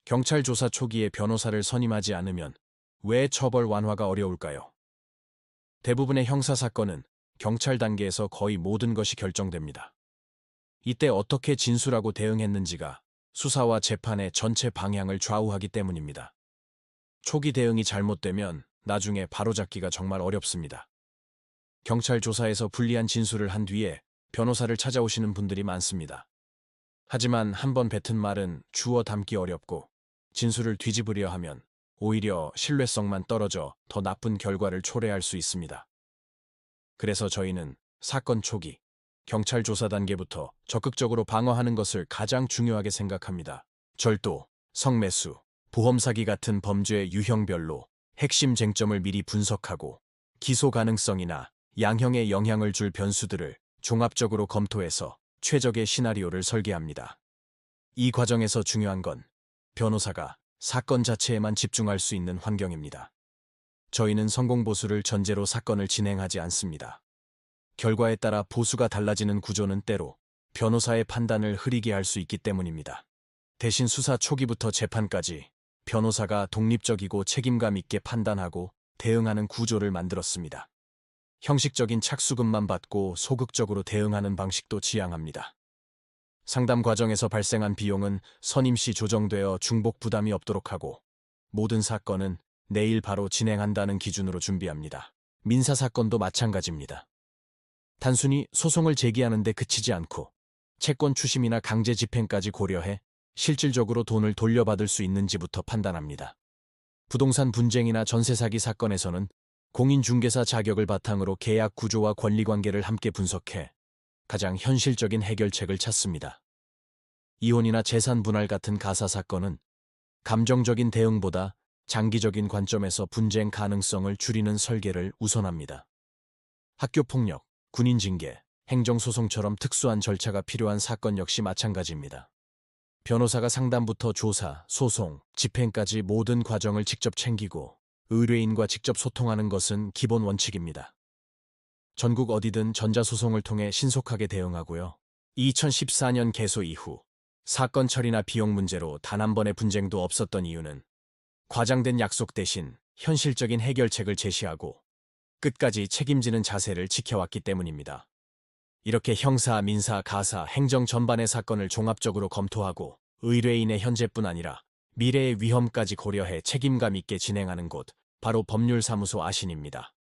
경찰 조사 초기에 변호사를 선임하지 않으면 왜 처벌 완화가 어려울까요? 대부분의 형사사건은 경찰 단계에서 거의 모든 것이 결정됩니다. 이때 어떻게 진술하고 대응했는지가 수사와 재판의 전체 방향을 좌우하기 때문입니다. 초기 대응이 잘못되면 나중에 바로잡기가 정말 어렵습니다. 경찰 조사에서 불리한 진술을 한 뒤에 변호사를 찾아오시는 분들이 많습니다. 하지만 한번 뱉은 말은 주워 담기 어렵고 진술을 뒤집으려 하면 오히려 신뢰성만 떨어져 더 나쁜 결과를 초래할 수 있습니다. 그래서 저희는 사건 초기, 경찰 조사 단계부터 적극적으로 방어하는 것을 가장 중요하게 생각합니다. 절도, 성매수, 보험 사기 같은 범죄의 유형별로 핵심 쟁점을 미리 분석하고 기소 가능성이나 양형에 영향을 줄 변수들을 종합적으로 검토해서 최적의 시나리오를 설계합니다. 이 과정에서 중요한 건 변호사가 사건 자체에만 집중할 수 있는 환경입니다. 저희는 성공보수를 전제로 사건을 진행하지 않습니다. 결과에 따라 보수가 달라지는 구조는 때로 변호사의 판단을 흐리게 할 수 있기 때문입니다. 대신 수사 초기부터 재판까지 변호사가 독립적이고 책임감 있게 판단하고 대응하는 구조를 만들었습니다. 형식적인 착수금만 받고 소극적으로 대응하는 방식도 지향합니다. 상담 과정에서 발생한 비용은 선임 시 조정되어 중복 부담이 없도록 하고 모든 사건은 내일 바로 진행한다는 기준으로 준비합니다. 민사사건도 마찬가지입니다. 단순히 소송을 제기하는 데 그치지 않고 채권 추심이나 강제 집행까지 고려해 실질적으로 돈을 돌려받을 수 있는지부터 판단합니다. 부동산 분쟁이나 전세 사기 사건에서는 공인중개사 자격을 바탕으로 계약 구조와 권리관계를 함께 분석해 가장 현실적인 해결책을 찾습니다. 이혼이나 재산 분할 같은 가사 사건은 감정적인 대응보다 장기적인 관점에서 분쟁 가능성을 줄이는 설계를 우선합니다. 학교폭력, 군인징계, 행정소송처럼 특수한 절차가 필요한 사건 역시 마찬가지입니다. 변호사가 상담부터 조사, 소송, 집행까지 모든 과정을 직접 챙기고 의뢰인과 직접 소통하는 것은 기본 원칙입니다. 전국 어디든 전자소송을 통해 신속하게 대응하고요. 2014년 개소 이후 사건 처리나 비용 문제로 단 한 번의 분쟁도 없었던 이유는 과장된 약속 대신 현실적인 해결책을 제시하고 끝까지 책임지는 자세를 지켜왔기 때문입니다. 이렇게 형사, 민사, 가사, 행정 전반의 사건을 종합적으로 검토하고 의뢰인의 현재뿐 아니라 미래의 위험까지 고려해 책임감 있게 진행하는 곳, 바로 법률사무소 아신입니다.